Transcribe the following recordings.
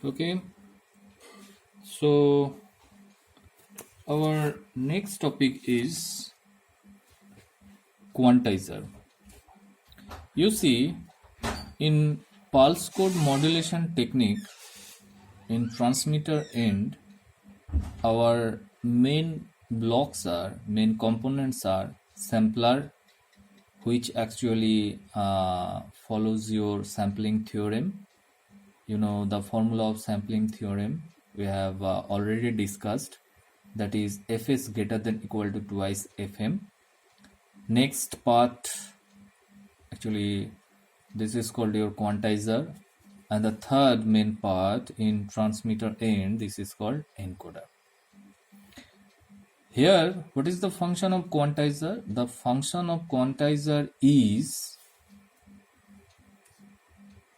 Okay, so our next topic is quantizer. You see, in pulse code modulation technique, in transmitter end, our main components are sampler, which actually follows your sampling theorem. You know the formula of sampling theorem we have already discussed, that is fs greater than equal to twice fm. Next part, actually this is called your quantizer, and the third main part in transmitter end, this is called encoder. Here, what is the function of quantizer? The function of quantizer is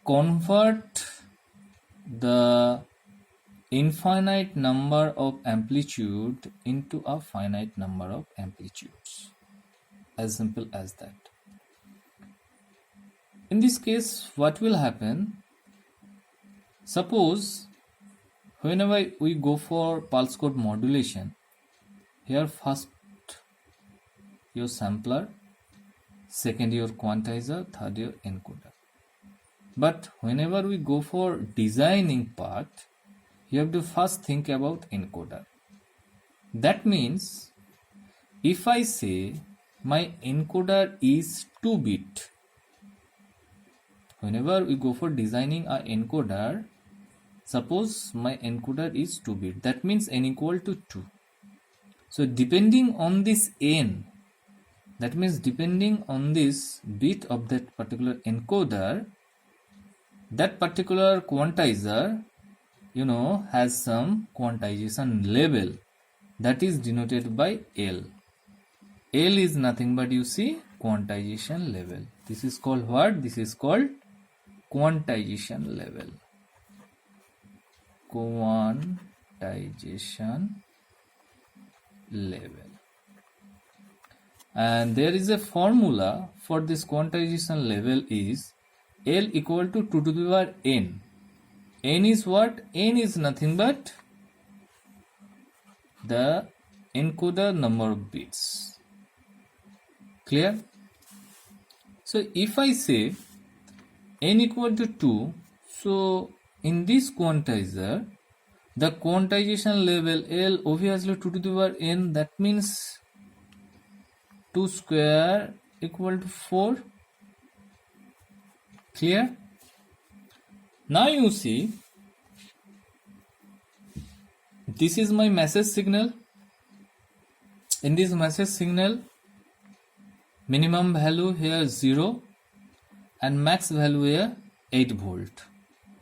convert the infinite number of amplitude into a finite number of amplitudes. As simple as that. In this case, what will happen? Suppose whenever we go for pulse code modulation, here first your sampler, second your quantizer, third your encoder. But whenever we go for designing part, you have to first think about encoder. That means if I say my encoder is 2-bit, whenever we go for designing a encoder, suppose my encoder is 2-bit, that means n equal to 2. So depending on this n, that means depending on this bit of that particular encoder, that particular quantizer, has some quantization level that is denoted by L. L is nothing but, quantization level. This is called what? This is called quantization level. Quantization level. And there is a formula for this quantization level is L equal to 2 to the power n. N is what? N is nothing but the encoder number of bits. Clear? So if I say n equal to 2, so in this quantizer, the quantization level L obviously 2 to the power n, that means 2 square equal to 4. Clear? Now you see, this is my message signal. In this message signal, minimum value here 0 and max value here 8 volt.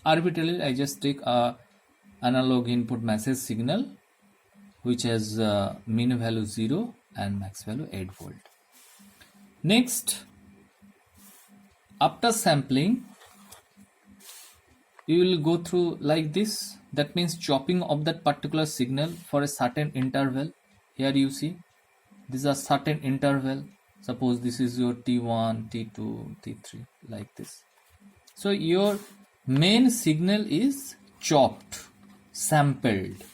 Arbitrarily, I just take a analog input message signal which has min value 0 and max value 8 volt. Next, after sampling, you will go through like this. That means chopping of that particular signal for a certain interval. Here you see, this is a certain interval. Suppose this is your T1, T2, T3, like this. So your main signal is chopped, sampled.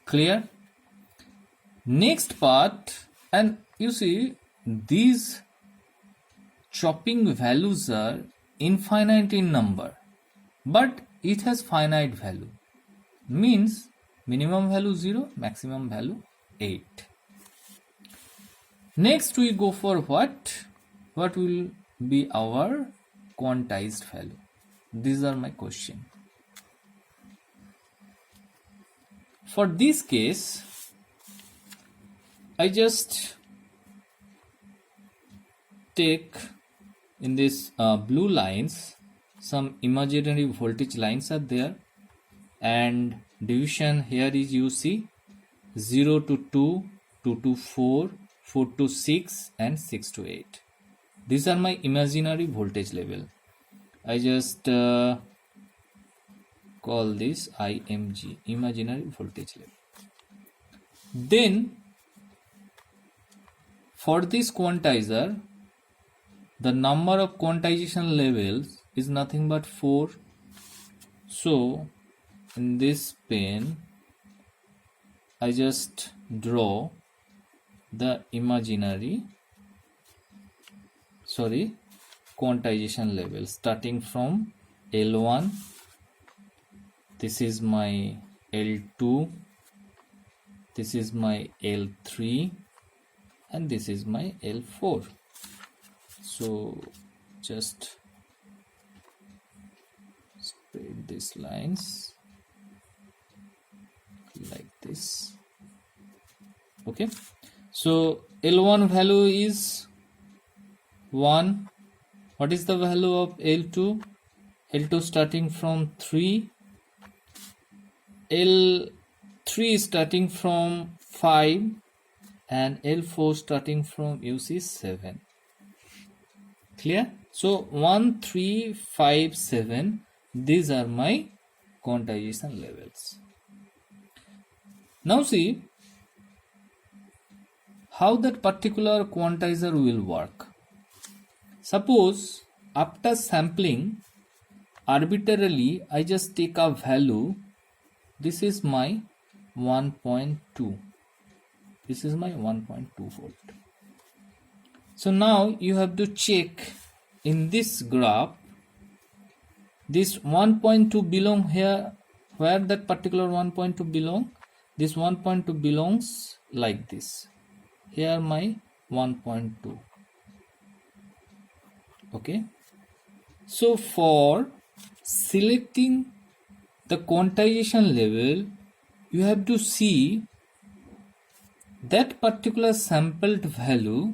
Clear? Next part, and you see these chopping values are infinite in number, but it has finite value. Means minimum value 0, maximum value 8. Next we go for what? What will be our quantized value? These are my question. For this case, I just take in this blue lines, some imaginary voltage lines are there, and division here is, you see, 0 to 2, 2 to 4, 4 to 6 and 6 to 8. These are my imaginary voltage level. I just call this IMG, imaginary voltage level. Then for this quantizer, the number of quantization levels is nothing but 4. So in this pen I just draw the imaginary quantization level starting from L1. This is my L2, this is my L3, and this is my L4. So just spread these lines like this. Okay, so L1 value is 1. What is the value of L2? L2 starting from 3, L3 starting from 5, and L4 starting from 7. Clear? So 1, 3, 5, 7, these are my quantization levels. Now see how that particular quantizer will work. Suppose after sampling, arbitrarily I just take a value. This is my 1.2. This is my 1.2 volt. So now you have to check in this graph, this 1.2 belong here. Where that particular 1.2 belong? This 1.2 belongs like this. Here my 1.2. Okay. So for selecting the quantization level, you have to see that particular sampled value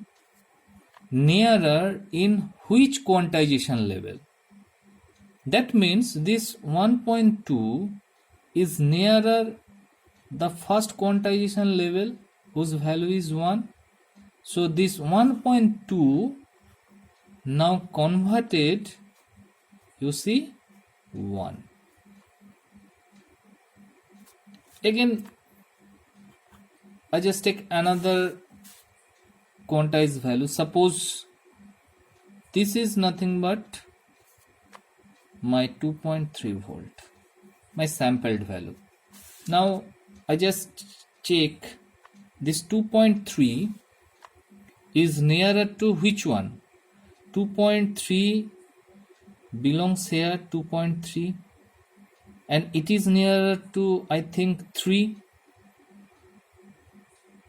nearer in which quantization level. That means this 1.2 is nearer the first quantization level whose value is 1. So this 1.2 now converted, you see, 1. Again, I just take another quantized value. Suppose this is nothing but my 2.3 volt, my sampled value. Now I just check this 2.3 is nearer to which one? 2.3 belongs here, 2.3, and it is nearer to, I think, 3.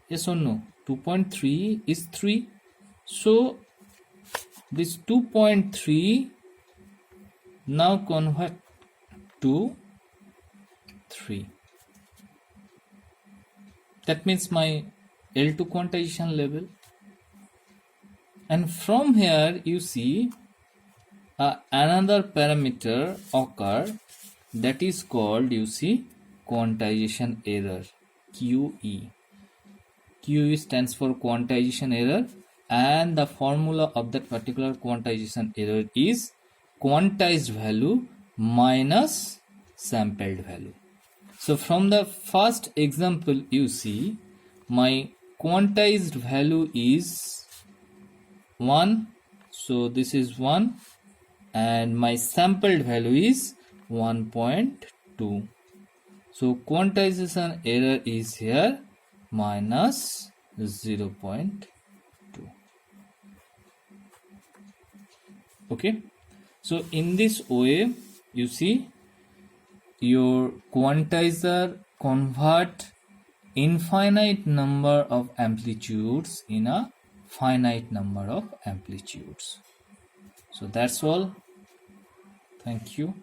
Yes or no? 2.3 is 3. So this 2.3 now convert to 3. That means my L2 quantization level. And from here you see another parameter occur, that is called, you see, quantization error, QE. QE stands for quantization error, and the formula of that particular quantization error is quantized value minus sampled value. So from the first example you see my quantized value is 1, so this is 1, and my sampled value is 1.2. So quantization error is here minus 0.2. Okay, so in this way you see your quantizer convert infinite number of amplitudes in a finite number of amplitudes. So that's all. Thank you.